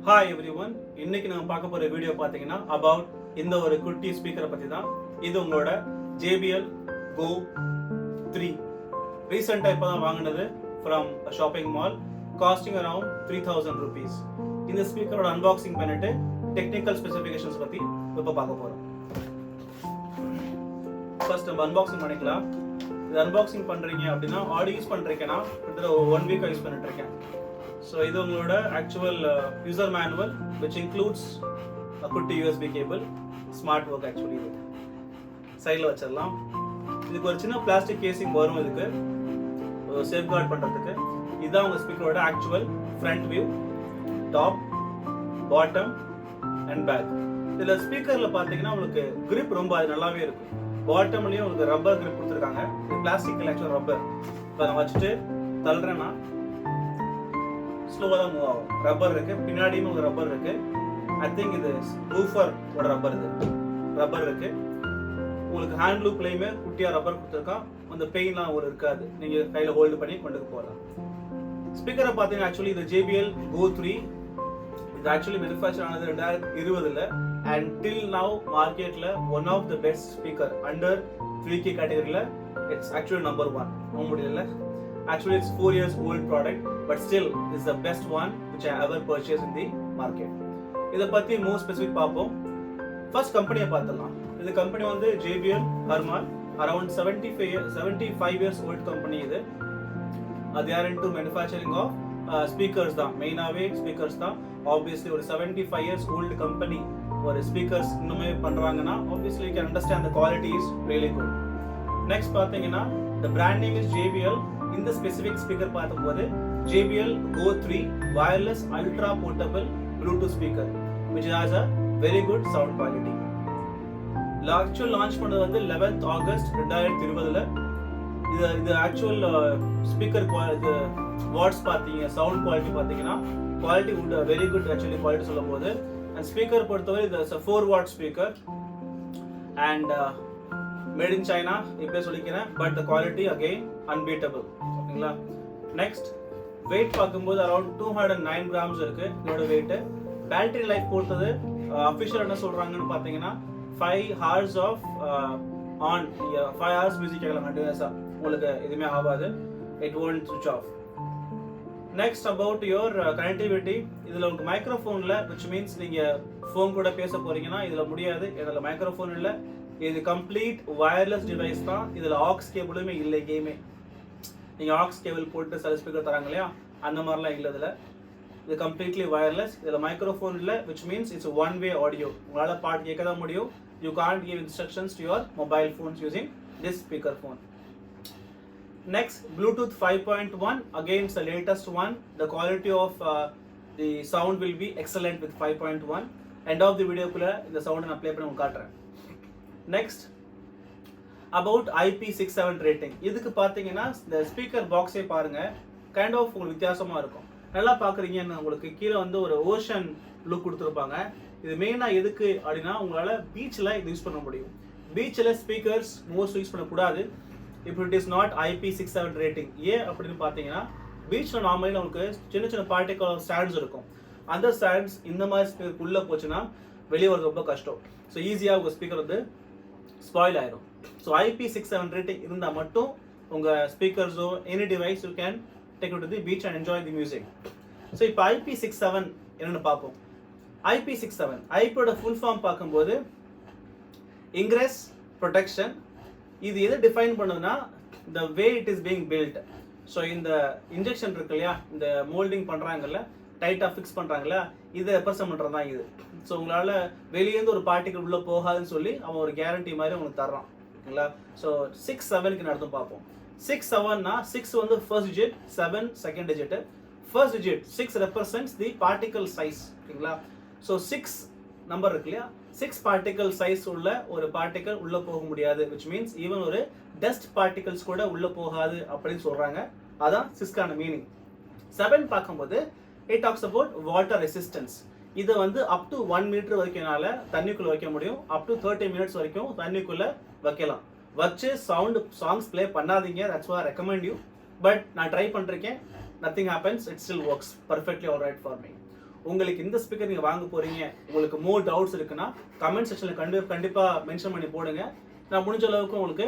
Hi everyone, இன்னைக்கு நம்ம பார்க்க போற வீடியோ பாத்தீங்கன்னா about இந்த ஒரு குட்டி ஸ்பீக்கரை பத்தி தான். இது உங்களோட JBL Go 3 ரீசெண்டா இப்பதான் வாங்குனது from a shopping mall costing around 3000 rupees. இந்த ஸ்பீக்கரோட அன்பாக்சிங் பண்ணிட்டு டெக்னிக்கல் ஸ்பெசிஃபிகேஷன்ஸ் பத்தி இப்ப பார்க்க போறோம். ஃபர்ஸ்ட் நம்ம அன்பாக்சிங் பண்ணிக்கலாம். இது அன்பாக்சிங் பண்றீங்க அப்படின்னா ஆடியோ யூஸ் பண்றீங்கன்னா கிட்டத்தட்ட 1 வீக் யூஸ் பண்ணிட்டு இருக்கேன். So இது உங்களோட actual user manual which includes a குட்டி USB cable, smart work actually இது சைடுல வச்சிடலாம். இதுக்கு ஒரு சின்ன பிளாஸ்டிக் கேசிங் வரும், இதுக்கு சேஃப்கார்ட் பண்றதுக்கு. இதுதான் உங்க ஸ்பீக்கரோட actual front view, top, bottom and back. இதுல ஸ்பீக்கர்ல பாத்தீங்கன்னா உங்களுக்கு grip ரொம்ப நல்லாவே இருக்கும். பாட்டம்லயும் உங்களுக்கு ரப்பர் grip கொடுத்துருக்காங்க. இது பிளாஸ்டிக் ஆக்சுவல் ரப்பர். இப்போ நான் வச்சுட்டு தள்ளுறேன்னா ஸ்லோவா தான் மூவ் ஆகும். ரப்பர் இருக்கு, பின்னாடியும் ஒரு ரப்பர் இருக்கு. ஐ திங்க் இது ஊஃபர் ஓட ரப்பர், இது ரப்பர் இருக்கு. உங்களுக்கு ஹேண்ட் லூப்லயுமே குட்டியா ரப்பர் கொடுத்துருக்கான். அந்த பெயின்லாம் ஒரு இருக்காது, நீங்க கையில ஹோல்டு பண்ணி கொண்டு போகலாம். ஸ்பீக்கரை பார்த்தீங்கன்னா ஆக்சுவலி இது JBL Go 3. இது ஆக்சுவலி மேனுஃபேக்சர் ஆனது 2020ல அண்ட் டில் நவ் மார்க்கெட்ல one of the best speaker under 3K கேட்டகரியில இட்ஸ் ஆக்சுவலி நம்பர் 1. நம்ப முடியல. Actually, it's 4 years old product, but still it's the best one which I ever purchased in the market. இத பத்தி more specific பாப்போம். First company பார்த்தலாம். இந்த company வந்து JBL Harman, around 75 years old company இது. They are into manufacturing of speakers தான். மெயினாவே speakers தான். Obviously ஒரு 75 years old company ஒரு speakers இன்னுமே பண்றாங்கன்னா obviously you can understand the quality is really good. Next பாத்தீங்கன்னா the brand name is JBL. இந்த specific speaker பார்க்கும்போது JBL Go 3 wireless ultra portable Bluetooth speaker which has a very good sound quality. Actual launch பண்ணது வந்து 11th August 2020ல. இது actual speaker quality what's பார்த்தீங்க, sound quality பார்த்தீங்கன்னா quality would very good actually quality சொல்லும் போது. And speaker பொறுத்தவரை இது 4 watt speaker and made in China இப்பே சொல்லிக்கிறேன். But the quality again unbeatable. ஓகேங்களா. நெக்ஸ்ட் வெயிட் பார்க்கும்போது அரௌண்ட் 209 கிராம்ஸ் இருக்கு இதோட வெயிட். பேட்டரி லைஃப் பொறுத்தது அஃபிஷியல் என்ன சொல்றாங்கன்னு பார்த்தீங்கன்னா 5 hours off on 5 hours music கேட்கலாம் கண்டினியூஸா, உங்களுக்கு எதுவுமே ஆகாது. It won't switch off. Next about your connectivity. இதுல உங்களுக்கு மைக்ரோஃபோன்ல which means நீங்க ஃபோன் கூட பேச போறீங்கன்னா இதுல முடியாது. இதுல மைக்ரோஃபோன் இல்ல, இது கம்ப்ளீட் வயர்லெஸ் டிவைஸ் தான். இதுல ஆக்ஸ் கேபிளுமே இல்லை எங்கேயுமே. நீங்க ஆக்ஸ் கேபிள் போட்டு சில ஸ்பீக்கர் தராங்க இல்லையா, அந்த மாதிரிலாம் இல்லை இதுல. இது கம்ப்ளீட்லி வயர்லெஸ். இதுல மைக்ரோஃபோன் இல்லை which means it's a one way audio. உங்களால பாட்டு கேட்க தான் முடியும். You can't give instructions to your mobile phones using this speaker phone. Next, Bluetooth 5.1. Again, it's the latest one. The quality of the sound will be excellent with 5.1. End of the video குள்ள இந்த sound நான் play பண்ணி உங்களுக்கு காட்டுறேன். Next about IP67 rating. இதுக்கு பார்த்தீங்கன்னா இந்த speaker பாக்ஸே பாருங்க, கைண்ட் ஆஃப் உங்களுக்கு வித்தியாசமா இருக்கும். நல்லா பார்க்குறீங்கன்னு உங்களுக்கு கீழே வந்து ஒரு ஓஷன் லுக் கொடுத்துருப்பாங்க. இது மெயினாக எதுக்கு அப்படின்னா உங்களால் பீச்சில் இது யூஸ் பண்ண முடியும். பீச்சில் ஸ்பீக்கர்ஸ் மோஸ்ட் யூஸ் பண்ணக்கூடாது இப்போ it is not IP67 rating. ஏன் அப்படின்னு பார்த்தீங்கன்னா பீச்சில் நார்மலி நமக்கு சின்ன சின்ன பார்ட்டிகல் ஸ்டாண்ட்ஸ் இருக்கும். அந்த ஸ்டாண்ட்ஸ் இந்த மாதிரி ஸ்பீக்கர் உள்ளே போச்சுன்னா வெளியே வரது ரொம்ப கஷ்டம். ஸோ ஈஸியாக உங்கள் ஸ்பீக்கர் வந்து ஸ்பாயில் ஆயிடும். ஸோ IP67 ரேட்டிங் இருந்தால் மட்டும் உங்கள் ஸ்பீக்கர்ஸோ any device you can take it to the beach and enjoy the music. So இப்போ IP67 என்னென்னு பார்ப்போம். IP67 ஐபியோட ஃபுல் ஃபார்ம் பார்க்கும்போது இன்க்ரெஸ் ப்ரொடெக்ஷன். இது எதை டிஃபைன் பண்ணுதுன்னா the way it is being built. So இந்த இன்ஜெக்ஷன் இருக்கு இல்லையா, இந்த மோல்டிங் பண்ணுறாங்கல்ல, டைட்டாக ஃபிக்ஸ் பண்ணுறாங்கல்ல, இதை ரெப்ரசன்ட் பண்ணுறது தான் இது. ஸோ உங்களால் வெளியேருந்து ஒரு பார்ட்டிகல் உள்ளே போகாதுன்னு சொல்லி அவன் ஒரு கேரண்டி மாதிரி உங்களுக்கு தர்றான். ஓகேங்களா. ஸோ 6-7க்கு நடத்தும் பார்ப்போம். 6-7னா 6 வந்து first digit, 7 second digit. First digit 6 represents தி பார்ட்டிகல் சைஸ். ஓகேங்களா. ஸோ 6 நம்பர் இருக்கு இல்லையா, 6 பார்ட்டிகல் சைஸ் உள்ள ஒரு பார்ட்டிகல் உள்ளே போக முடியாது. விச் மீன்ஸ் ஈவன் ஒரு டஸ்ட் பார்ட்டிகல்ஸ் கூட உள்ளே போகாது அப்படின்னு சொல்கிறாங்க. அதான் 6க்கான மீனிங். 7 பார்க்கும்போது it talks about water resistance. இதை வந்து அப் டு 1 மீட்டர் வரைக்கும்னால தண்ணிக்குள்ளே வைக்க முடியும். அப் டு 30 minutes வரைக்கும் தண்ணிக்குள்ளே வைக்கலாம். வச்சு சாங்ஸ் ப்ளே பண்ணாதீங்க, that's what I recommend you. But நான் ட்ரை பண்ணிருக்கேன், nothing happens, it still works perfectly all right for me. உங்களுக்கு இந்த ஸ்பீக்கர் நீங்கள் வாங்க போகிறீங்க, உங்களுக்கு மோர் டவுட்ஸ் இருக்குன்னா கமெண்ட் செக்ஷனில் கண்டிப்பாக மென்ஷன் பண்ணி போடுங்க. நான் முடிஞ்ச அளவுக்கு உங்களுக்கு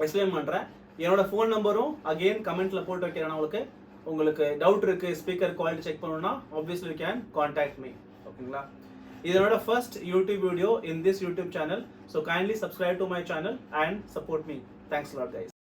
எக்ஸ்பிளைன் பண்ணுறேன். என்னோட ஃபோன் நம்பரும் அகெயின் கமெண்ட்டில் போட்டு வைக்கிறேன். உங்களுக்கு டவுட் இருக்குது, ஸ்பீக்கர் குவாலிட்டி செக் பண்ணணும்னா obviously you can contact me. ஓகேங்களா? இது என்னோட first YouTube video in this YouTube channel. So kindly subscribe to my channel and support me. Thanks a lot guys.